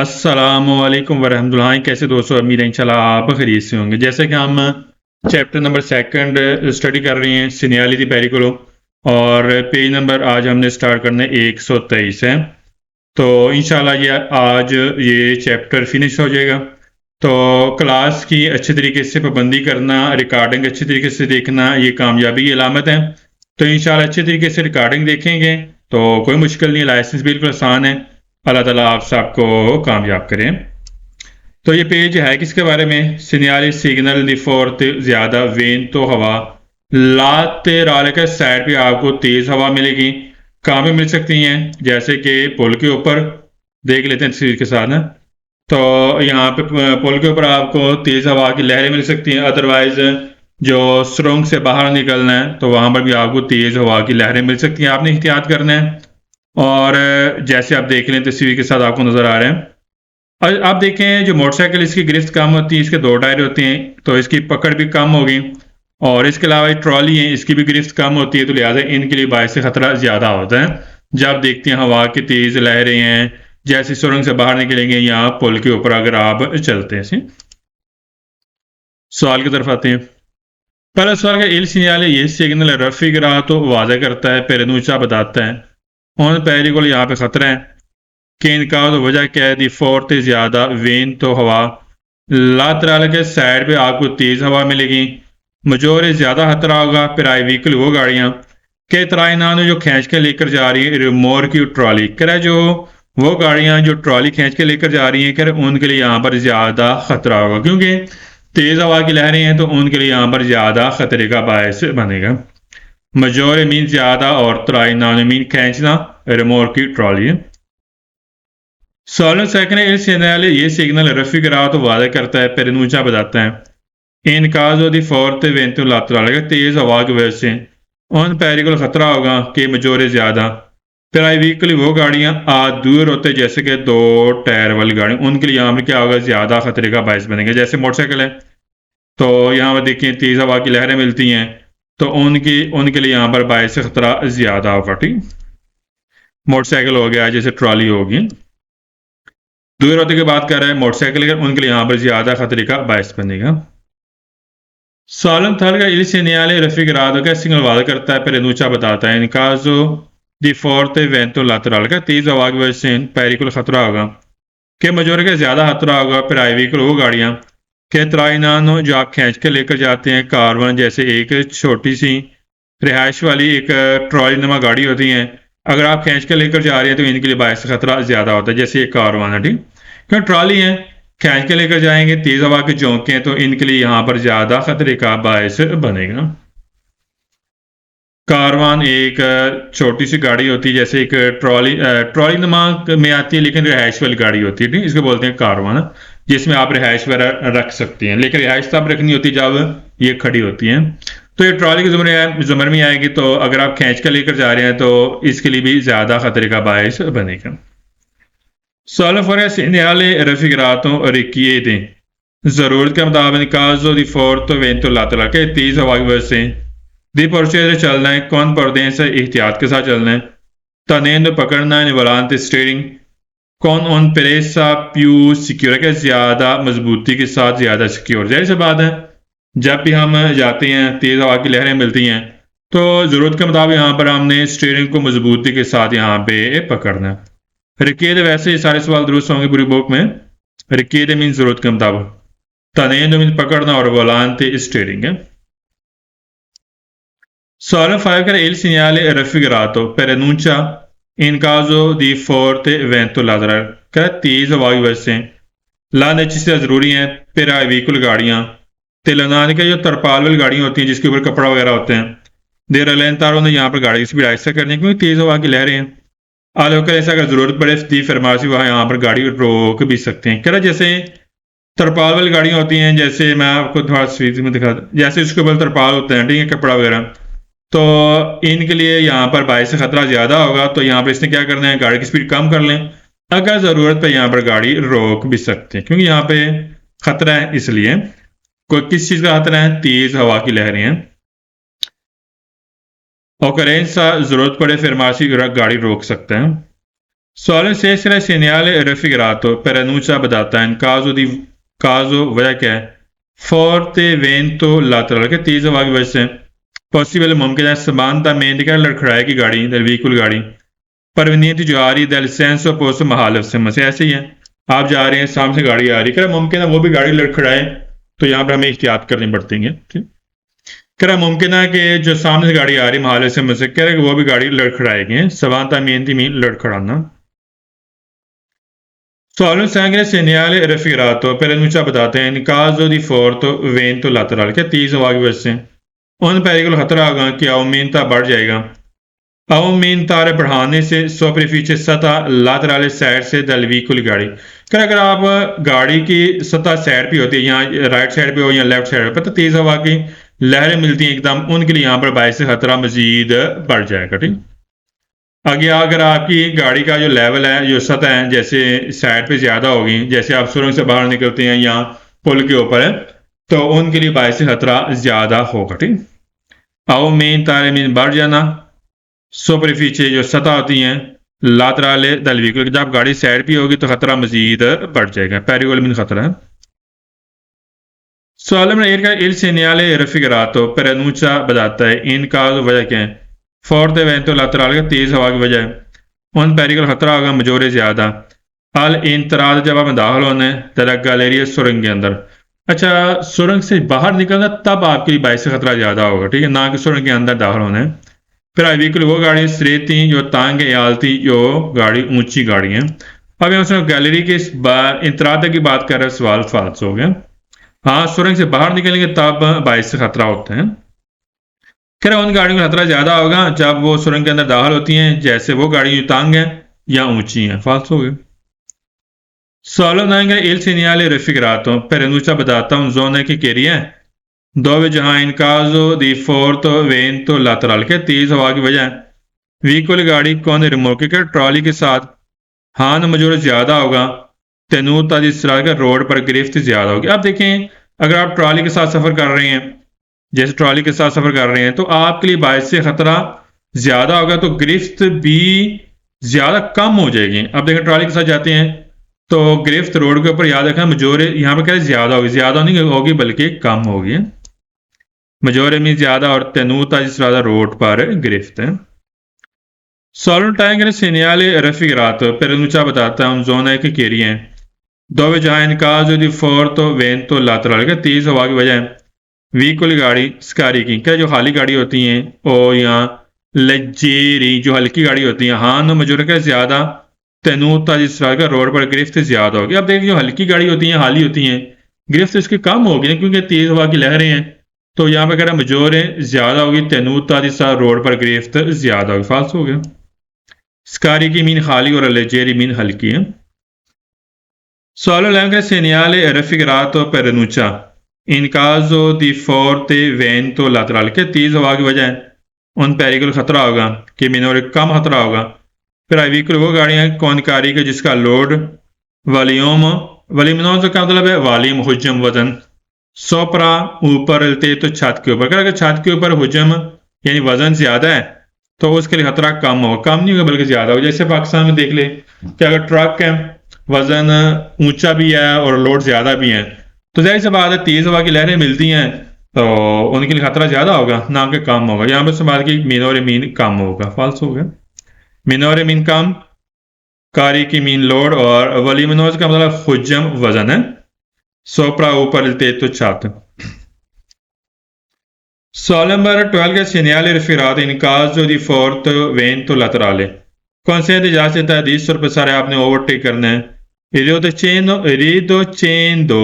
अस्सलामुअलैकुम वरहमतुल्लाह। कैसे दोस्तों, उम्मीद है इंशाल्लाह आप खैरियत से होंगे। जैसे कि हम चैप्टर नंबर सेकंड स्टडी कर रहे हैं सीनियरिटी पेरिकुलो, और पेज नंबर आज हमने स्टार्ट करना है 123 है। तो इंशाल्लाह ये आज ये चैप्टर फिनिश हो जाएगा। तो क्लास की अच्छे तरीके से पाबंदी करना, रिकॉर्डिंग अच्छे तरीके से देखना, ये कामयाबी की अलामत है। तो इंशाल्लाह अच्छे तरीके से रिकॉर्डिंग देखेंगे तो कोई मुश्किल नहीं, लाइसेंस बिल्कुल आसान है। अल्लाह ताला आप सबको कामयाब करें। तो ये पेज है किसके बारे में? सिग्नल सिग्नल दी फोर्थ ज़्यादा वेन तो हवा लाते राले के साइड पे आपको तेज़ हवा मिलेगी। कहाँ पे मिल सकती हैं? जैसे कि पुल के ऊपर देख लेते हैं तस्वीर के साथ ना। तो यहाँ पे पुल के ऊपर आपको तेज़ हवा की लहरें मिल सकती हैं। अदरवाइज जो सुरंग से बाहर निकलना है तो वहाँ पर भी आपको तेज़ हवा की लहरें मिल सकती हैं। आपने एहतियात करना है। और जैसे आप देख लें तस्वीर के साथ आपको नज़र आ रहे हैं। और आप देखें जो मोटरसाइकिल, इसकी गिरफ्त कम होती है, इसके दो टायर होते हैं तो इसकी पकड़ भी कम होगी। और इसके अलावा ये ट्रॉली है, इसकी भी गिरफ्त कम होती है, तो लिहाजा इनके लिए बायस खतरा ज़्यादा होता है। जब देखते हैं हवा की तेज़ लहरें हैं, जैसे सुरंग से बाहर निकलेंगे या पुल के ऊपर अगर आप चलते हैं। सवाल की तरफ आते हैं। पहला सवाल का इल सिग्नल ये सिग्नल रफी ग्राह तो वाज़ा करता है, पेरनूचा बताता है उन पैरी को यहाँ पे खतरा है कि इनका तो वजह क्या है? दी फोर्थ ज़्यादा वेन तो हवा लातराल के साइड पे आपको तेज़ हवा मिलेगी। मजोर ज़्यादा खतरा होगा प्राई व्हीकल वो गाड़ियाँ के तराइनान जो खींच के लेकर जा रही है रिमोर की ट्रॉली कह जो वो गाड़ियाँ जो ट्रॉली खींच के लेकर जा रही हैं कह उनके लिए यहाँ पर ज़्यादा खतरा होगा, क्योंकि तेज़ हवा की लहरें हैं तो उनके लिए यहाँ पर ज़्यादा खतरे का बायस बनेगा। मजोर मीन ज़्यादा और तराइनान मीन खींचना रिमोर की ट्रॉली है। सवाल सेकंड है, सिग्नल ये सिग्नल रफी ग्राह तो वादा करता है, पेरनूचा बताता है इनकाज दी फोर्थ वेंतु लातराल तेज हवा की वजह से उन पैरी को खतरा होगा कि मजोरे ज्यादा प्राई व्हीकल वो गाड़ियां दूर होते जैसे कि दो टायर वाली गाड़ी, उनके लिए यहाँ पर क्या होगा? ज्यादा खतरे का बायस बनेगा। जैसे मोटरसाइकिल है तो यहाँ पर देखिए तेज हवा की लहरें मिलती हैं तो उनकी उनके लिए यहाँ पर बायस खतरा ज्यादा होगा। ठीक, मोटरसाइकिल हो गया, जैसे ट्रॉली होगी। दूर होते की बात कर रहे हैं मोटरसाइकिल के, उनके लिए यहाँ पर ज्यादा खतरे का बायस बनेगा। सालन थल का इल segnale raffigurato che सिग्नल वादा करता है, पेरनूचा बताता है इन caso di forte vento laterale का तेज हवा की वजह से पेरिकुल खतरा होगा कि मजोर का ज्यादा खतरा होगा प्राई व्हीकल वो गाड़ियां के त्राइनानो जो आप खींच के लेकर जाते हैं, कारवन जैसे एक छोटी सी रिहाइश वाली एक ट्रॉली नुमा गाड़ी होती है, अगर आप खींच के लेकर जा रहे हैं तो इनके लिए बायस खतरा ज्यादा होता है। जैसे एक कारवान है, ठीक, क्यों ट्रॉली है खींच के लेकर जाएंगे, तेज हवा के झोंके हैं तो इनके लिए यहाँ पर ज्यादा खतरे का बायस बनेगा। कारवान एक छोटी सी गाड़ी होती है, जैसे एक ट्रॉली ट्रॉली नुमा में आती है लेकिन रिहाइश वाली गाड़ी होती है, ठीक, इसको बोलते हैं कारवान, जिसमें आप रिहाइश वगैरह रख सकती हैं, लेकिन रिहाइश तब रखनी होती है जब ये खड़ी होती है। तो ये ट्रॉली के जुमर में आएगी, तो अगर आप खींच कर लेकर जा रहे हैं तो इसके लिए भी ज्यादा खतरे का बायस बनेगा। Solo fuori segnale raffigurato richiede जरूरत के मुताबिक काजो दी फोर्थ वेंटो लातला के तेज हवा की वजह से दी पर्चे से चलना है, कौन पर्दे से एहतियात के साथ चलना है, तनेंद पकड़ना है, वलांत स्टीयरिंग कौन ऑन प्रेसा प्यू सिक्योर के ज्यादा मजबूती के साथ ज्यादा सिक्योर। जैसे से बात है जब भी हम जाते हैं तेज हवा की लहरें मिलती हैं तो जरूरत के मुताबिक यहाँ पर हमने स्टीयरिंग को मजबूती के साथ यहाँ पे पकड़ना है। रिकेद वैसे सारे सवाल दुरुस्त होंगे पूरी बुक में। रिकेद मीन जरूरत के मुताबिक, तनेंद मीन पकड़ना और वलांते स्टीयरिंग है। सवाल 5 का il segnale raffigurato preannuncia in caso di forte vento laterale का तेज हवा की वजह से ला नेचेसिटी जरूरी है फिर व्हीकल गाड़ियां तेलंगाना के जो तरपाल वाली गाड़ियां होती हैं जिसके ऊपर कपड़ा वगैरह होते हैं, देर अलैंतारों ने यहाँ पर गाड़ी की स्पीड ऐसा करनी है क्योंकि तेज हवा की लहरें हैं। आलोकर ऐसा अगर जरूरत पड़े दी फरमासी वहाँ यहाँ पर गाड़ी रोक भी सकते हैं। कह रहा जैसे तरपाल वाली गाड़ियाँ होती हैं, जैसे मैं आपको थोड़ा स्पीड में दिखा, जैसे उसके ऊपर तरपाल होते हैं, ठीक है, कपड़ा वगैरह, तो इनके लिए यहाँ पर बायस खतरा ज़्यादा होगा। तो यहाँ पर इसने क्या करना है, गाड़ी की स्पीड कम कर लें, अगर ज़रूरत पे यहाँ पर गाड़ी रोक भी सकते हैं क्योंकि यहाँ पे खतरा है। इसलिए कोई किस चीज़ का खतरा है? तेज हवा की लहरें हैं। ऑकरेंस जरूरत पड़े फरमासी गाड़ी रोक सकते हैं। Suolo se essere segnale raffigurato per annuncia in caso di caso वजह क्या है forte vento laterale के तेज हवा की वजह से पॉसिबल मुमकिन है समानता में इंडिकेटर लड़खड़ाएगी गाड़ी del vehicle गाड़ी परवीनियत जो आ रही del senso opposto महालफ से मसे ऐसे ही है आप जा रहे हैं सामने से गाड़ी आ रही है मुमकिन है वो भी गाड़ी लड़खड़ाए तो यहाँ पर हमें एहतियात करनी पड़ती है कह मुमकिन है कि जो सामने से गाड़ी आ रही महालफ से मसे कह रहे वो भी गाड़ी लड़खड़ाएगी समानता में लड़खड़ाना Solo sangue segnale raffigurato per annunciare in caso di forte vento laterale che तेज हवा की वजह से उन पेरिकल खतरा होगा कि अवमेंता बढ़ जाएगा अवमेंतारे बढ़ाने से सुपरफिशियल सतह लातराल साइड से दल व्हीकल गाड़ी अगर आप गाड़ी की सतह साइड पे होती है यहाँ राइट साइड पे हो या लेफ्ट साइड पे तो तेज हवा की लहरें मिलती हैं एकदम उनके लिए यहाँ पर बायस खतरा मजीद बढ़ जाएगा ठीक आगे अगर आपकी गाड़ी का जो लेवल है जो सतह है जैसे साइड पे ज़्यादा होगी जैसे आप सुरंग से बाहर निकलते हैं या पुल के ऊपर है तो उनके लिए बायस खतरा ज़्यादा होगा ठीक आओ मेन तारे में बढ़ जाना सुपरफिशियल जो सतह होती हैं laterale del veicolo जब गाड़ी साइड पे होगी तो खतरा मजीद बढ़ जाएगा पेरिकोल में खतरा है Solo il segnale raffigurato per annuncia बताता है in caso वजह क्या है forte vento laterale का तेज हवा की वजह उन पेरिकल खतरा होगा मजोरे ज्यादा अल इंतराज जब आप दाखिल होने तरह गैलेरिया सुरंग के अंदर अच्छा सुरंग से बाहर निकलना तब आपके लिए बायस खतरा ज्यादा होगा ठीक है ना कि सुरंग के अंदर दाखिल होने फिर व्हीकल वो गाड़ी रेती जो तांग यालती जो गाड़ी ऊंची गाड़ी है अब यहाँ से गैलरी के इंतराज की बात कर रहे हैं सवाल फाल्स हो गया हाँ सुरंग से बाहर निकलेंगे तब बायस खतरा होते हैं खैर उन गाड़ियों का खतरा ज़्यादा होगा जब वो सुरंग के अंदर दाखिल होती हैं जैसे वो गाड़ी तांग है या ऊंची हैं फाल्स हो गए Solo il segnale raffigurato per annuncia बताता हूँ zona की केरिया dove जहाँ in caso di forte vento laterale के तेज हवा की वजह व्हीकल गाड़ी कौन रिमोट के ट्रॉली के साथ हान मजोर ज़्यादा होगा तेनूता जिस तरह का रोड पर गिरफ्त ज़्यादा होगी अब देखें अगर आप ट्रॉली के साथ सफ़र कर रहे हैं जैसे ट्रॉली के साथ सफर कर रहे हैं तो आपके लिए बायस से खतरा ज्यादा होगा तो गिरफ्त भी ज्यादा कम हो जाएगी अब देखें ट्रॉली के साथ जाते हैं तो गिरफ्त रोड के ऊपर याद रखना मजोरे यहाँ पर क्या ज्यादा नहीं होगी बल्कि कम होगी मजोरे में ज्यादा और तेनूता जिस ज्यादा रोड पर गिरफ्त है Solo un segnale raffigurato per annunciare बताता हूँ zona की केरिया dove जहाँ in caso di forte vento laterale का तेज हवा की वजह व्हीकल गाड़ी स्कारी की क्या जो खाली गाड़ी होती हैं और यहाँ लजेरी जो हल्की गाड़ी होती हैं हाँ न मजूर का ज़्यादा तेनूता जिस तरह का रोड पर गिरफ्त ज़्यादा होगी अब देखिए जो हल्की गाड़ी होती हैं हाली होती हैं गिरफ्त इसकी कम होगी क्योंकि तेज़ हवा की लहरें हैं तो यहाँ पर अगर मजोरें ज़्यादा होगी तेनूता जिस तरह रोड पर गिरफ्त ज़्यादा होगी फाल्स हो गया स्कारी की मीन खाली और लेजेरी मीन हल्की है Solo l'anche segnale raffigurato per annuncia in caso di forte vento laterale के तेज हवा की वजह उन पेरिकल खतरा होगा कि मिनोर कम खतरा होगा फिर व्हीकल वो गाड़ियाँ कौन कारी के जिसका लोड वॉल्यूम का मतलब है वॉल्यूम हुजम वजन सोपरा ऊपर लेते तो छत के ऊपर अगर छत के ऊपर हुजम यानी वजन ज्यादा है तो उसके लिए खतरा कम होगा कम नहीं होगा बल्कि ज्यादा होगा जैसे पाकिस्तान में देख ले कि अगर ट्रक है वजन ऊंचा भी है और लोड ज्यादा भी है तो जाहिर सी बात है तेज हवा की लहरें मिलती हैं तो उनके लिए खतरा ज्यादा होगा ना कि कम होगा यहाँ पर सवाल की मीन और मीन कम होगा फाल्स हो गया मीन और मीन कम कारी की मीन लोड और वॉल्यूमिनोज का मतलब हुजम वजन है सोपरा ऊपर लेते तो छत Solo नंबर 12 का segnale raffigurato in caso di forte vento laterale consente già se tadis sorpassare आपने ओवरटेक करना है रिदोचेंदो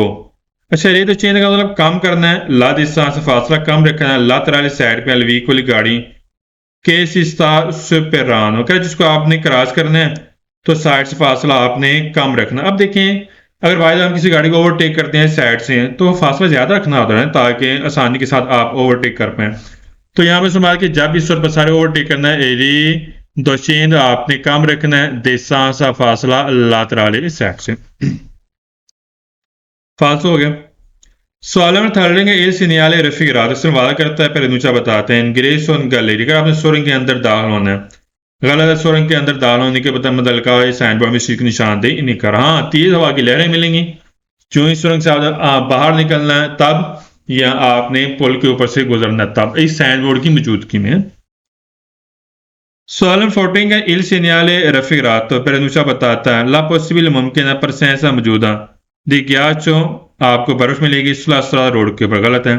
अच्छा रिदोचेंदो का मतलब कम करना है ला डिस्टेंस फासला कम रखना है लातराली साइड पे व्हीकल गाड़ी के सिस्ता सुपेरानो क्या जिसको आपने क्रॉस करना है तो साइड से फासला आपने कम रखना अब देखें अगर भाई हम किसी गाड़ी को ओवरटेक करते हैं साइड से तो फासला ज्यादा रखना होता है ताकि आसानी के साथ आप ओवरटेक कर पाए तो यहाँ पे सुना कि जब इस पर सारे ओवरटेक करना है एरी दोचेंद आपने कम रखना है देसा सा फासला लातराली साइड से फालतू हो गया सवाल में थर्डिंग il segnale raffigurato इसमें वादा करता है पहले नीचा बताते हैं इंग्रेस और गैलरी का आपने सुरंग के अंदर दाखिल होना है गलत सुरंग के अंदर दाल होने के पता मतलब का साइन बोर्ड में सी की निशानदेही नहीं कर। हाँ, तेज हवा की लहरें मिलेंगी। जो ही सुरंग से आप बाहर निकलना है तब, या आपने पुल के ऊपर से गुजरना तब, इस साइन बोर्ड की मौजूदगी में। Solemn floating è il segnale raffigurato per बताता है ला पॉसिबल मुमकिन है presenza मौजूदा दी ghiaccio आपको बर्फ मिलेगी सुला सुला रोड के ऊपर। गलत है,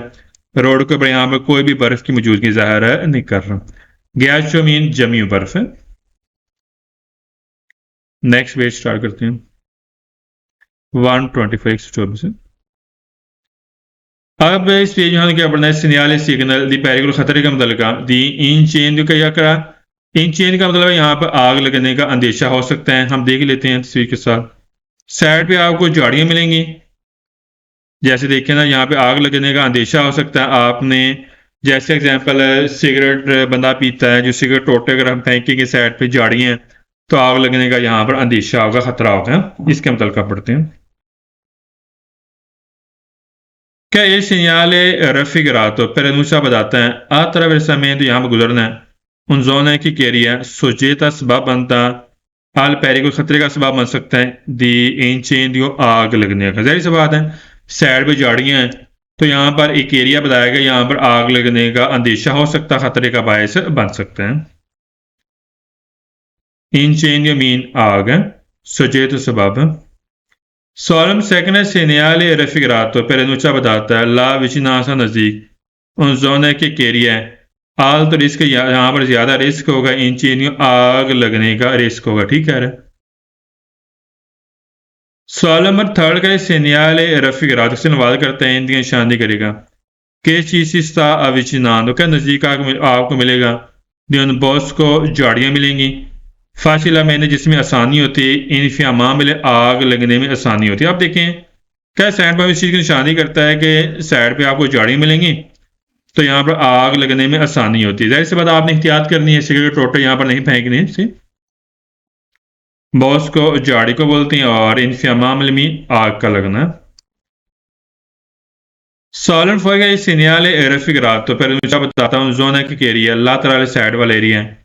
रोड के ऊपर यहाँ पर कोई भी बर्फ की मौजूदगी जाहिर है नहीं कर रहा। ghiaccio मीन जमी हुई बर्फ है। नेक्स्ट पेज स्टार्ट करते हैं 125 अब इस पेज में क्या पढ़ना है सिग्नल सिग्नल दी पेरिकुल खतरे का मतलब दी इन चेन का या करा इन चेन का मतलब यहाँ पर आग लगने का अंदेशा हो सकता है। हम देख लेते हैं तस्वीर के साथ। साइड पे आपको झाड़ियां मिलेंगी, जैसे देखें ना यहाँ पे आग लगने का अंदेशा हो सकता है। आपने जैसे एग्जांपल है सिगरेट बंदा पीता है, जो सिगरेट टोटे अगर हम फेंकेंगे साइड पे झाड़ियां हैं तो आग लगने का यहाँ पर अंदेशा होगा, खतरा होगा। इसके मतलब पढ़ते हैं क्या ये segnale raffigurato per annuncia बताता है attraversamento यहाँ पर गुजरना है उन जोन है कि केरिया सोचेता सबब बनता हाल पैरी को खतरे का सबब बन सकता है दी इंचेंडियो आग लगने का। जाहिर सी बात है साइड पे झाड़ियां हैं तो यहाँ पर एक एरिया बताया गया, यहाँ पर आग लगने का अंदेशा हो सकता है, खतरे का बायस बन सकता है। इंचेंडियो मीन आग है, सोचेता सबब Solemn secondo segnale raffigurato per annuncia बताता है ला विचिनासा नजदीक उन जोन है कि केरिया है आल तो रिस्क यहाँ पर ज्यादा रिस्क होगा, इन चीनियों आग लगने का रिस्क होगा। ठीक है सवाल नंबर थर्ड का segnale raffigurato से नवाज करते हैं इनकी निशानी करेगा किस चीज की sta avvicinando क्या नजदीक आपको मिलेगा दिन बॉस को झाड़ियां मिलेंगी फासिला मैंने जिसमें आसानी होती है इनफियामा मिले आग लगने में आसानी होती है। आप देखें क्या साइड पर इस चीज़ की निशानी करता है कि साइड पे आपको झाड़ी मिलेंगी तो यहाँ पर आग लगने में आसानी होती है। जाहिर सी बात आपने एहतियात करनी है, सिगरेट टोटे यहाँ पर नहीं फेंकने से। बॉस को झाड़ी को बोलते हैं और इनफियामा में आग का लगना। सॉलन फॉर का segnale raffigurato per बताता हूँ जोन है कि एरिया लातराल साइड वाला एरिया है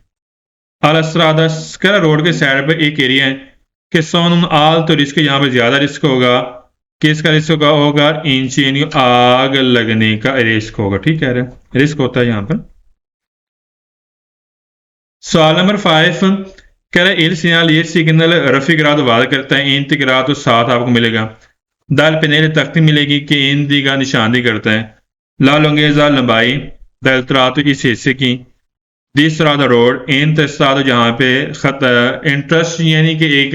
अलस्त्रादा स्करा रोड के साइड पे एक एरिया है कि सोन आल तो रिस्क यहाँ पे ज्यादा रिस्क होगा। किसका रिस्क होगा इंचियन आग लगने का रिस्क होगा। ठीक है रिस्क होता है यहाँ पर। सवाल नंबर 5 कह रहा है इल सिग्नल ये सिग्नल रफीग्राद वादा करता है इन तिगरा तो साथ आपको मिलेगा दाल पेनेल तख्ती मिलेगी कि इन दी का निशानदी करता है ला लोंगेजा लंबाई दलतरा तो इस हिस्से की तीसरा द रोड इन तस्ता जहाँ पे इंटरेस्ट यानी कि एक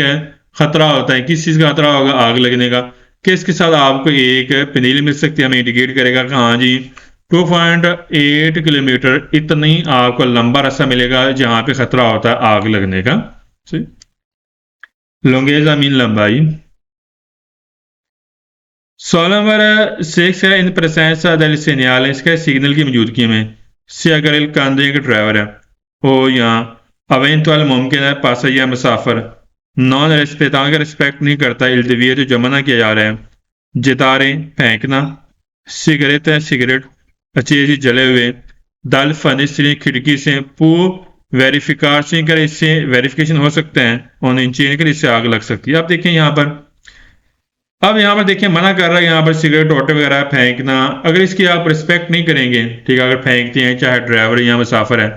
खतरा होता है। किस चीज़ का खतरा होगा आग लगने का। किसके साथ आपको एक पनील मिल सकती है, हमें इंडिकेट करेगा कि हाँ जी 2.8 किलोमीटर इतनी आपको लंबा रास्ता मिलेगा जहाँ पे खतरा होता है आग लगने का। लोंगेजा मीन लंबाई। 16 नंबर 6 है इन presenza del segnale इसके सिग्नल की मौजूदगी में से अगर एक कांधे का ड्राइवर है ओ यहाँ अवेंटुअल मुमकिन है पासा या मुसाफर नॉन रेस्पेक्टा का रिस्पेक्ट नहीं करता इल्तविया जो जमा ना किया जा रहा है जितारे फेंकना सिगरेट है सिगरेट अच्छी अच्छी जले हुए दल फनिस्ट्री खिड़की से पू वेरिफिकेशन कर इससे वेरिफिकेशन हो सकते हैं और इंचीन कर इससे आग लग सकती है। आप देखें यहाँ पर अब यहाँ पर देखिए मना कर रहा है यहाँ पर सिगरेट ऑटो वगैरह फेंकना, अगर इसकी आप रिस्पेक्ट नहीं करेंगे ठीक है अगर फेंकते हैं चाहे ड्राइवर या मुसाफिर है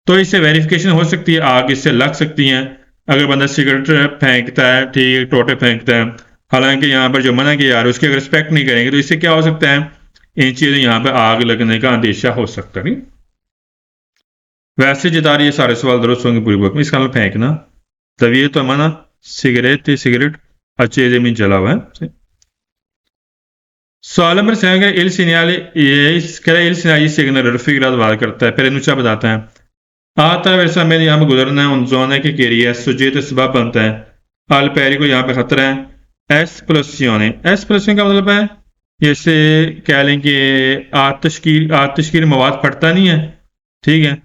तो इससे वेरिफिकेशन हो सकती है, आग इससे लग सकती है। अगर बंदा सिगरेट फेंकता है ठीक है टोटे फेंकता है हालांकि यहाँ पर जो मना किया जा रहा है उसकी अगर रिस्पेक्ट नहीं करेंगे तो इससे क्या हो सकता है इन चीज़ें यहाँ पर आग लगने का अंदेशा हो सकता है। वैसे जिता रही है सारे सवाल दुरुस्त होंगे पूरी बुक में। इसका मतलब फेंकना तभी तो मना सिगरेट सिगरेट अच्छे जमीन जला हुआ है। सवाल नंबर 7 का il segnale il segnale signal raffigurato वादा करता है फिर नुचा बताता है आता है वैसा मैंने यहाँ पे गुजरना है उन जोन है कि केरिया सुजेत सबब बनता है अल पैरी को यहाँ पे खतरा है एस्प्लोसियोन का मतलब है जैसे कह लें कि आतशकीर मवाद फटता नहीं है ठीक है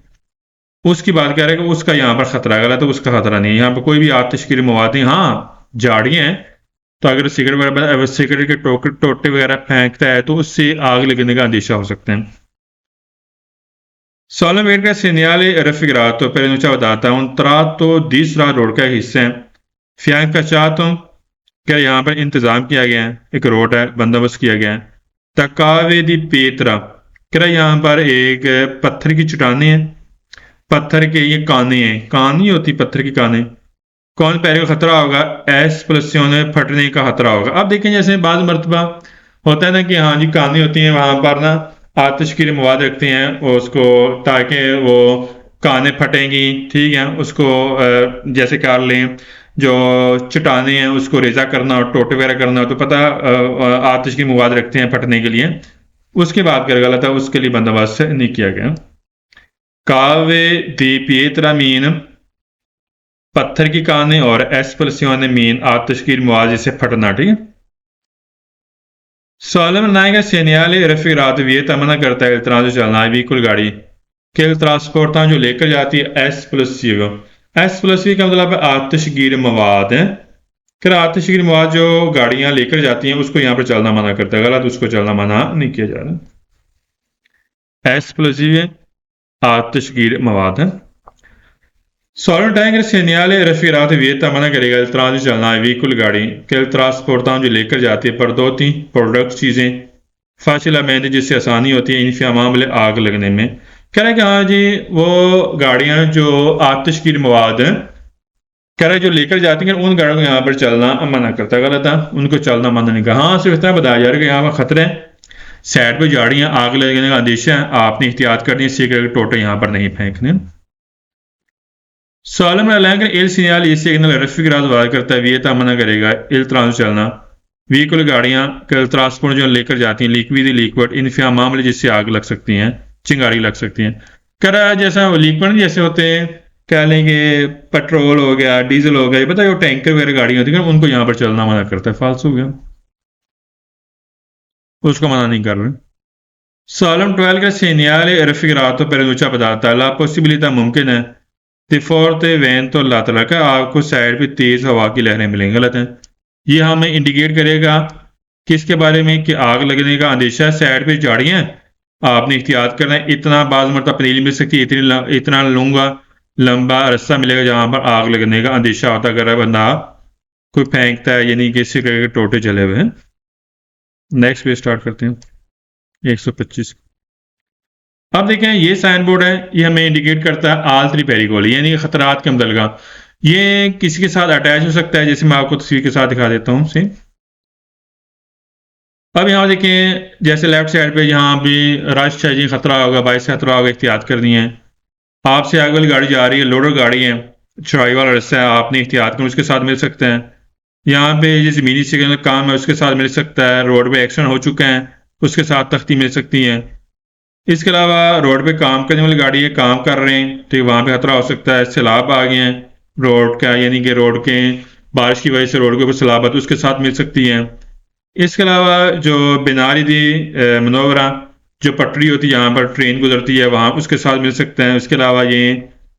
उसकी बात कह रहे हैं कि उसका यहाँ पर खतरा है। गलत, उसका खतरा नहीं है यहाँ पर कोई भी आतशकीर मवाद नहीं। हाँ झाड़ियाँ हैं तो अगर सिगरेट के टोटे वगैरह फेंकता है तो उससे आग लगने का अंदेशा हो सकता है। Solamente segnale raffigurato per enunciare data un tratto disra road का हिस्सा है fiancato क्या यहाँ पर इंतजाम किया गया है एक रोड है बंदोबस्त किया गया है तकावे दी पेत्रा क्या यहाँ पर एक पत्थर की चट्टाने हैं पत्थर के ये काने हैं कान नहीं होती पत्थर की काने कौन पैर का खतरा होगा एक्सप्लोसियोन फटने का खतरा होगा। अब देखें जैसे बाज मरतबा होता है ना कि हाँ जी कहानी होती है वहां पर ना आतिशगीर मवाद रखते हैं उसको ताकि वो काने फटेंगी ठीक है उसको जैसे कर लें जो चट्टाने हैं उसको रेजा करना हो टोटे वगैरह करना हो तो पता आतिशगीर मवाद रखते हैं फटने के लिए उसकी बात कर गलत है उसके लिए बंदोबस्त नहीं किया गया। कावे दी पीतरा मीन पत्थर की काने और एस्पलसियोन मीन आतिशगीर मुआवजे से फटना ठीक है। Solem nega segnale raffigurato vieta मना करता है इल्तराज चलना है व्हीकल गाड़ी के ट्रांसपोर्टा जो लेकर जाती है एस्प्लोसिव एस्प्लोसिव का मतलब आतिशगीर मवाद है फिर आतिशगीर मवाद जो गाड़ियां लेकर जाती हैं उसको यहाँ पर चलना मना करता है गलत उसको चलना मना नहीं किया जा रहा। एस्प्लोसिव आतिशगीर मवाद है। Solid tanker segnale raffigurato vieta मना करेगा इल्तराज चलना है व्हीकल गाड़ी के ट्रांसपोर्टा जो लेकर जाती है परदोती प्रोडक्ट चीजें फासिला मैंने जिससे आसानी होती है इनफिया मामले आग लगने में कह रहा है कि हाँ जी वो गाड़ियां जो आतिशगीर मवाद हैं कह रहा है जो लेकर जाती हैं उन गाड़ियों को यहाँ पर चलना मना करता है गलत है उनको चलना मना नहीं कहा हाँ सिर्फ इतना बताया जा रहा है कि यहाँ पर खतरा है साइड पर गाड़ियां आग लगने का अंदेशा है आपने एहतियात करनी है सिगरेट टोटे यहाँ पर नहीं फेंकने। Solem elenken il segnale ये सिग्नल raffigurato वार करता है वियता मना करेगा इल ट्रांस चलना व्हीकल गाड़ियां कल ट्रांसपोर्ट जो लेकर जाती हैं लिक्विड इनफिया मामले जिससे आग लग सकती हैं चिंगारी लग सकती हैं कर जैसा लिक्विड जैसे होते हैं कह लेंगे पेट्रोल हो गया डीजल हो गया पता है वो टैंकर वगैरह गाड़ियां होती हैं उनको यहाँ पर चलना मना करता है फालतू हो गया उसको मना नहीं कर रहे। Solem 12 का segnale raffigurato per enunciare data la possibilità मुमकिन है फोर्थ वैन तो अल्लाह तला का आपको साइड पे तेज हवा की लहरें मिलेंगी गलत है ये हमें इंडिकेट करेगा किसके बारे में कि आग लगने का अंदेशा है साइड पे झाड़ियां आपने एहतियात करना है इतना बाज मरता पनीली मिल सकती है इतना लंबा रास्ता मिलेगा जहां पर आग लगने का अंदेशा होता अगर बंदा कोई फेंकता है यानी कि सिगरेट के टोटे चले हुए हैं। नेक्स्ट पे स्टार्ट करते हैं 125। अब देखें ये साइन बोर्ड है ये हमें इंडिकेट करता है आल्ट्री पेरिकोली यानी खतरात के अमदलगा ये किसी के साथ अटैच हो सकता है जैसे मैं आपको तस्वीर के साथ दिखा देता हूं से। अब यहाँ देखें जैसे लेफ्ट साइड पे यहाँ भी रश है जी खतरा होगा बाइक से खतरा होगा एहतियात करनी है आपसे आगे वाली गाड़ी जा रही है लोडर गाड़ी है चढ़ाई वाला रास्ता है आपने एहतियात करना उसके साथ मिल सकते हैं यहाँ पे जो जमीनी सिग्नल काम है उसके साथ मिल सकता है रोड पे एक्सीडेंट हो चुका है उसके साथ तख्ती मिल सकती है। इसके अलावा रोड पे काम करने वाली गाड़ी है काम कर रहे हैं तो वहां पे खतरा हो सकता है सैलाब आ गए हैं रोड का यानी कि रोड के बारिश की वजह से रोड के ऊपर सैलाब है तो उसके साथ मिल सकती है। इसके अलावा जो बिनारी दी मनोवरा जो पटरी होती है यहाँ पर ट्रेन गुजरती है वहां उसके साथ मिल सकते हैं। उसके अलावा ये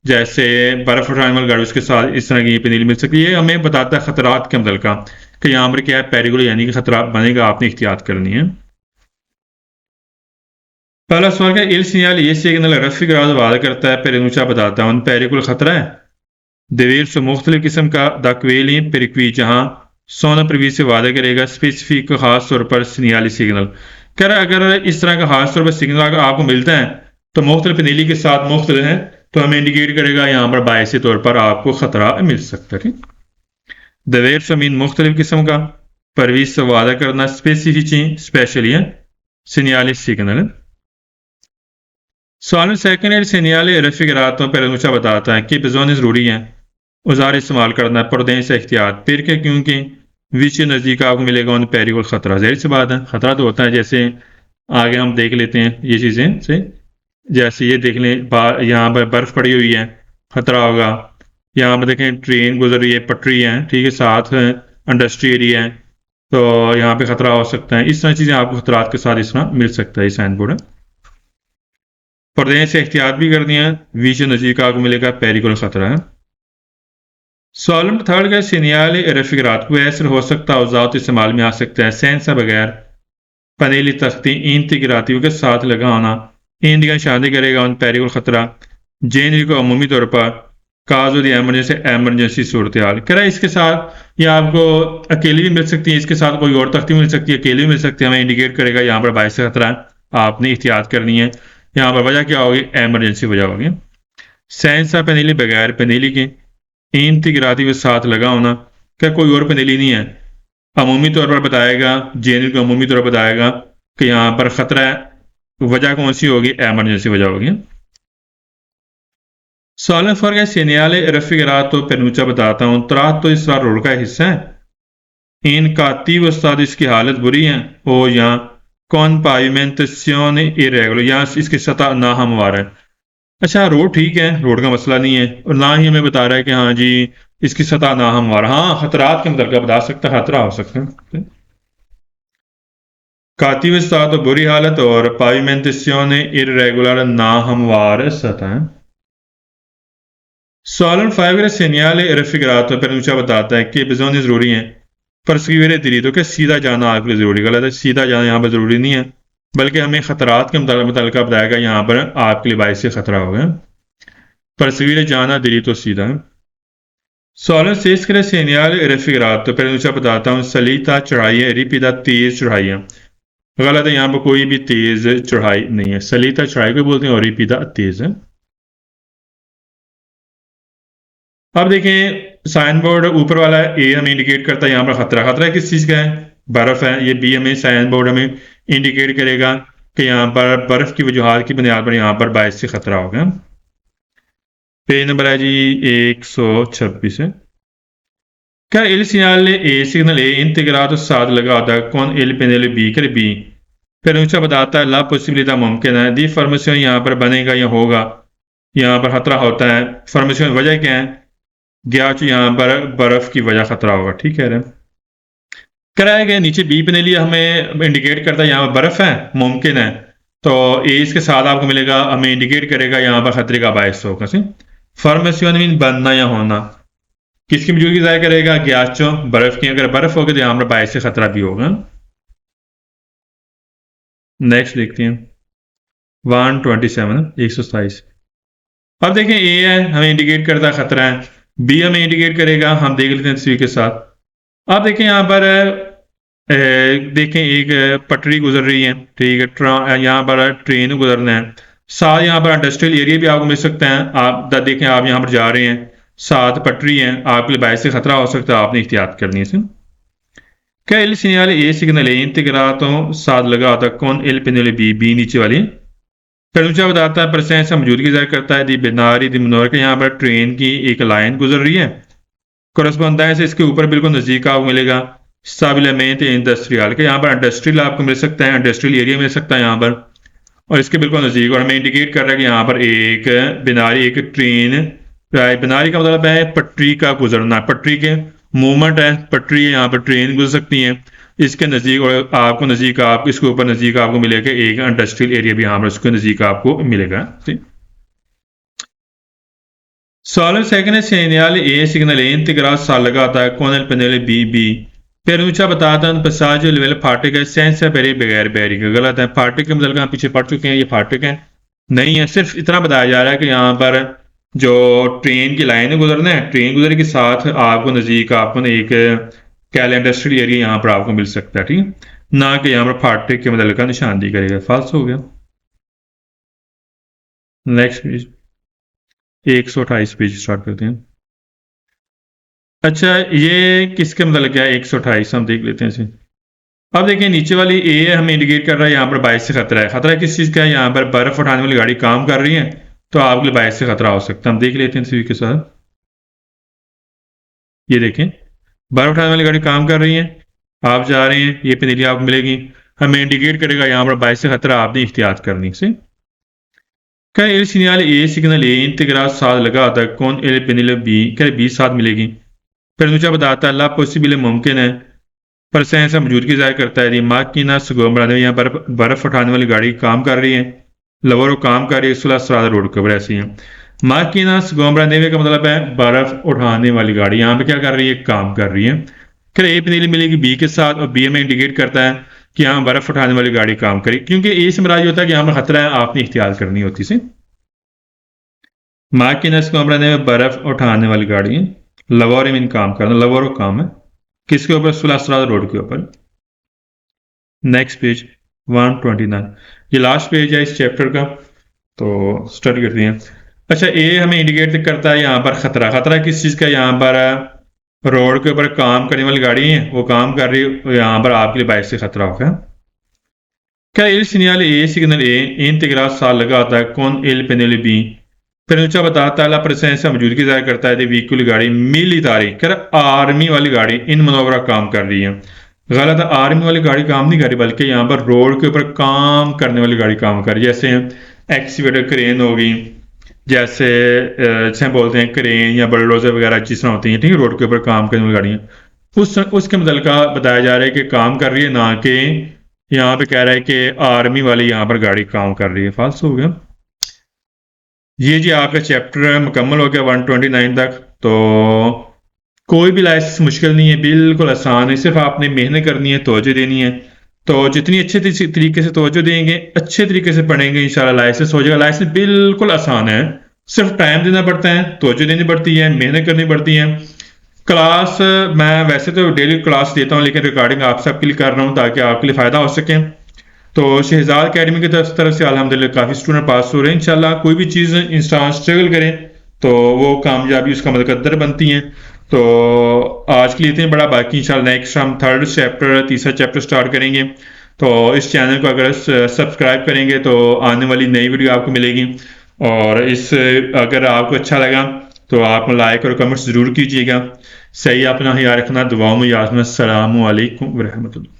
जैसे बर्फ उठाने वाली गाड़ी उसके साथ इस तरह की पनीली मिल सकती है ये हमें बताता है खतरात के अमल का कि यहाँ पर क्या है पेरिकुल यानी कि खतरा बनेगा आपने एहतियात करनी है। पहला सवाल का il segnale ये सिग्नल raffigurato वादा करता है per enunciare बताता है उन पेरिकुल खतरा है देवेर से मुख्तलिफ किस्म का दाक्वेली पेरिक्वी जहां सोना प्रवी से वादा करेगा स्पेसिफिक खास तौर पर सिग्नल सिग्नल कर अगर इस तरह का खास तौर पर सिग्नल अगर आपको मिलता है तो मुख्तलिफ नीली के साथ मुख्तलिफ है तो हमें इंडिकेट करेगा यहाँ पर बायसी तौर पर आपको खतरा मिल सकता है। देवेर से मीन मुख्तलिफ किस्म का परवीज से वादा करना स्पेसिफिक स्पेशली है सिग्नल सिग्नल। सवाल सेकंड segnale raffigurato पर अनुचा बताता है कि बेजोन ज़रूरी है औजार इस्तेमाल करना है पर्दे से एहतियात फिर के क्योंकि विच नज़दीक आपको मिलेगा उन पेरिकुल खतरा ज़ाहिर सी बात है खतरा तो होता है जैसे आगे हम देख लेते हैं ये चीज़ें से जैसे ये देख लें यहाँ पर बर्फ़ पड़ी हुई है खतरा होगा यहाँ पर देखें ट्रेन गुजर रही है पटरी है ठीक है साथ इंडस्ट्री एरिया है तो यहाँ पे खतरा हो सकता है इस तरह चीज़ें आपको खतरात के साथ इस तरह मिल सकता है साइन बोर्ड है पर्दे से एहतियात भी करनी है विच नज़दीक आपको मिलेगा पेरिकुल खतरा है। सॉलम थर्ड का segnale raffigurato को ऐसा हो सकता है औजात इस्तेमाल में आ सकता है सेंसा बगैर पनेली तख्ती इंटीग्रातिव के साथ लगा होना ईंद का शादी करेगा उन पेरिकुल ख़तरा जेन को अमूमी तौर पर काज और एमरजेंसी सूरत हाल कह रहा है। इसके साथ या आपको अकेली भी मिल सकती है, इसके साथ कोई और तख्ती मिल सकती है, अकेली भी मिल सकती है, हमें इंडिकेट करेगा यहाँ पर बायस खतरा है, आपने एहतियात करनी है। यहाँ पर वजह क्या होगी? एमरजेंसी वजह होगी। सेंसा पेनीली बगैर पेनीली के ईंत गिराती हुए साथ लगा होना, क्या कोई और पेनीली नहीं है, अमूमी तौर पर बताएगा, जेन को अमूमी तौर पर बताएगा कि यहाँ पर खतरा है, वजह कौन सी होगी? एमरजेंसी वजह होगी। Salen fuori il segnale raffigurato per nuncia बताता हूँ तरात तो इस रोड का हिस्सा है। इन cattivo stato इसकी हालत बुरी है और यहाँ con pavimentazione irregolar यहाँ इसकी सतह ना हमवार है। अच्छा रोड ठीक है, रोड का मसला नहीं है और ना ही हमें बता रहा है कि हाँ जी इसकी सतह ना हमवार। हाँ खतरात के मतलब बता सकता है, खतरा हो सकता है। cattivo stato बुरी हालत और pavimentazione irregolar ना हमवार सतह। सॉलन फाइबर सेनियाले रफिकरात पर ऊंचा बताता है कि बिजोन जरूरी है पर सवेरे दरीदों के सीधा जाना आपके लिए जरूरी। गलत है, सीधा जाना यहाँ पर जरूरी नहीं है, बल्कि हमें खतरात के मुतालिक बताएगा यहाँ पर आपके लिए बाइस से खतरा होगा। पर सवेरे जाना दरी तो सीधा है। सॉलन सेस करे सेनियाले रफिकरात पर ऊंचा बताता हूँ सलीता चढ़ाई है, रिपीदा तेज चढ़ाई है। गलत है, यहाँ पर कोई भी तेज चढ़ाई नहीं है। सलीता चढ़ाई को बोलते हैं और रिपीदा तेज है। अब देखें साइन बोर्ड ऊपर वाला ए हमें इंडिकेट करता है यहाँ पर खतरा। खतरा किस चीज़ का है? बर्फ़ है। ये बी हमें साइन बोर्ड हमें इंडिकेट करेगा कि यहाँ पर बर्फ़ की वजूहात की बुनियाद पर यहाँ पर बायस से खतरा होगा। पेज नंबर है जी 126 है। क्या एल सिग्नल ए इंतगरात साथ लगा होता है कौन एल पेनल बी कर बी फिर ऊंचा बताता है ला पॉसिबिलिटी मुमकिन है दी फॉर्मेशन यहाँ पर बनेगा या होगा, यहाँ पर खतरा होता है। फॉर्मेशन वजह क्या है? गया यहाँ पर बर्फ की वजह खतरा होगा। ठीक है, कराया गया नीचे बी पेनली हमें इंडिकेट करता है यहाँ पर बर्फ है, मुमकिन है, तो ए इसके साथ आपको मिलेगा, हमें इंडिकेट करेगा यहाँ पर खतरे का बायस होगा। फॉर्मेशन मीन बनना या होना, किसकी मौजूदगी जाहिर करेगा? गैसों बर्फ की। अगर बर्फ होगी तो यहाँ पर बायस से खतरा भी होगा। नेक्स्ट देखते हैं 127 अब देखें ए है हमें इंडिकेट करता है खतरा है, बी हमें इंडिकेट करेगा, हम देख लेते हैं सी के साथ। अब देखें यहाँ पर देखें एक पटरी गुजर रही है, ठीक है, यहाँ पर ट्रेन गुजरना है, साथ यहाँ पर इंडस्ट्रियल एरिया भी आपको मिल सकता है। आप देखें आप यहाँ पर जा रहे हैं, साथ पटरी है, आपके लिए बायस से खतरा हो सकता है, आपने एहतियात करनी है। क्या एल सिग्नल ए सिग्नल ए इंतगरातों साथ लगा होता कौन एल पेनल बी बी नीचे वाली फिर ऊंचा बताता है परसेंट से मौजूदगी जाहिर करता है दी बिनारी दी मनोर के यहाँ पर ट्रेन की एक लाइन गुजर रही है, कोरस्पोंडेंस से इसके ऊपर बिल्कुल नजदीक आपको मिलेगा स्टाबिलमेंट इंडस्ट्रियल के यहाँ पर इंडस्ट्रियल आपको मिल सकता है, इंडस्ट्रियल एरिया मिल सकता है यहाँ पर, और इसके बिल्कुल नजदीक। और हमें इंडिकेट कर रहा है कि यहाँ पर एक बिनारी एक ट्रेन, बिनारी का मतलब है पटरी का गुजरना, पटरी के मूवमेंट है, पटरी है, यहाँ पर ट्रेन गुजर सकती है इसके नज़दीक, और आपको नज़दीक आप इसके ऊपर नज़दीक आपको मिलेगा एक इंडस्ट्रियल एरिया भी यहाँ पर उसके नज़दीक आपको मिलेगा। सॉलिड सेकंड सेनियल ए सिग्नल ए इंतगरात साल लगाता है कौन पेनल बी बी फिर ऊंचा बताता है पसाज लेवल फाटक है सेंस है बेरी बगैर बेरी का। गलत है, फाटक के मतलब हम पीछे पढ़ चुके हैं, ये फाटक है नहीं है, सिर्फ इतना बताया जा रहा है कि यहाँ पर जो ट्रेन की लाइन गुजरना है, ट्रेन गुजरने के साथ आपको नज़दीक आपको एक कैल इंडस्ट्रियल एरिया यहाँ पर आपको मिल सकता है, ठीक, ना कि यहाँ पर फाटक के मतलब का निशानदेही करेगा। फाल्स हो गया। नेक्स्ट पेज 128 पेज स्टार्ट करते हैं। अच्छा ये किसके मतलब क्या है 128 हम देख लेते हैं इसे। अब देखिए नीचे वाली ए हमें इंडिकेट कर रहा है यहाँ पर बायस से खतरा है। खतरा किस चीज़ का है? यहाँ पर बर्फ उठाने वाली गाड़ी काम कर रही है तो आपके लिए बायस से खतरा हो सकता है। हम देख लेते हैं सी के साथ। ये देखें बर्फ उठाने वाली गाड़ी काम कर रही है, आप जा रहे हैं, ये पेनल्टी आपको मिलेगी, हमें इंडिकेट करेगा यहाँ पर बायस से खतरा, आपने एहतियात करनी से। क्या एल सिग्नल ए इंतगरात साथ लगा आता है कौन एल पेनल बी क्या बी साथ मिलेगी फिर ऊंचा बताता है ला पॉसिबल मुमकिन है पर से मौजूदगी जाहिर करता है दिमाग की ना सुगम बनाने यहाँ पर बर्फ उठाने वाली गाड़ी काम कर रही है, लवर काम कर रही है, सुलह सराद रोड कवर ऐसी है। माँ की ना सुगम बनाने का मतलब है बर्फ उठाने वाली गाड़ी यहाँ पे क्या कर रही है? काम कर रही है। फिर ए पेनल्टी मिलेगी बी के साथ और बी में इंडिकेट करता है कि यहाँ बर्फ़ उठाने वाली गाड़ी काम करे, क्योंकि ए से मुराद होता है कि यहाँ पर खतरा है, आपने इख्तियार करनी होती से माकिनस को हमने बर्फ़ उठाने वाली गाड़ी है, लवोरे में काम करना, लवोरो काम है किसके ऊपर, सुलासरा रोड के ऊपर। नेक्स्ट पेज 129, ये लास्ट पेज है इस चैप्टर का, तो स्टार्ट करते हैं। अच्छा, ए हमें इंडिकेट करता है यहाँ पर खतरा। खतरा किस चीज़ का, यहाँ पर रोड के ऊपर काम करने वाली गाड़ी है, वो काम कर रही है, यहाँ पर आपके लिए बाइक से खतरा होगा। क्या il segnale E segnale E integra सा लगा होता है con il pennello B, बताता है ला प्रेजेंस मौजूदगी जाहिर करता है व्हीकल गाड़ी मिलिटारी कर आर्मी वाली गाड़ी इन मनोवरा काम कर रही है। गलत है, आर्मी वाली गाड़ी काम नहीं कर रही, बल्कि यहाँ पर रोड के ऊपर काम करने वाली गाड़ी काम कर रही है। जैसे एक्सीवेटर क्रेन होगी, जैसे बोलते हैं क्रेन या बलडोजर वगैरह जिस तरह होती हैं, ठीक है, रोड के ऊपर काम करने वाली गाड़ियाँ, उसके मुतल्लिका बताया जा रहा है कि काम कर रही है, ना कि यहाँ पे कह रहा है कि आर्मी वाली यहाँ पर गाड़ी काम कर रही है। फाल्स हो गया। ये जी आपका चैप्टर मुकम्मल हो गया 129 तक। तो कोई भी लाइसेंस मुश्किल नहीं है, बिल्कुल आसान है, सिर्फ आपने मेहनत करनी है, तवज्जो देनी है। तो जितनी अच्छे तरीके से तवज्जो देंगे, अच्छे तरीके से पढ़ेंगे, इंशाल्लाह लाइसेंस हो जाएगा। लाइसेंस बिल्कुल आसान है, सिर्फ टाइम देना पड़ता है, तवज्जो देनी पड़ती है, मेहनत करनी पड़ती है। क्लास मैं वैसे तो डेली क्लास देता हूँ, लेकिन रिकॉर्डिंग आप सबके लिए कर रहा हूँ ताकि आपके लिए फ़ायदा हो सके। तो शहजाद अकेडमी की तरफ से अल्हम्दुलिल्लाह काफ़ी स्टूडेंट पास हो रहे हैं। इंशाल्लाह कोई भी चीज़ इंसान स्ट्रगल करें तो वो कामयाबी उसका मुकद्दर बनती हैं। तो आज के लिए इतने बड़ा, बाकी इंशाल्लाह नेक्स्ट हम थर्ड चैप्टर, तीसरा चैप्टर स्टार्ट करेंगे। तो इस चैनल को अगर सब्सक्राइब करेंगे तो आने वाली नई वीडियो आपको मिलेगी। और अगर आपको अच्छा लगा तो आप लाइक और कमेंट्स ज़रूर कीजिएगा। सही अपना ख्याल रखना, दुआओं में याद रखना। अस्सलामु अलैकुम व रहमतुल्लाह।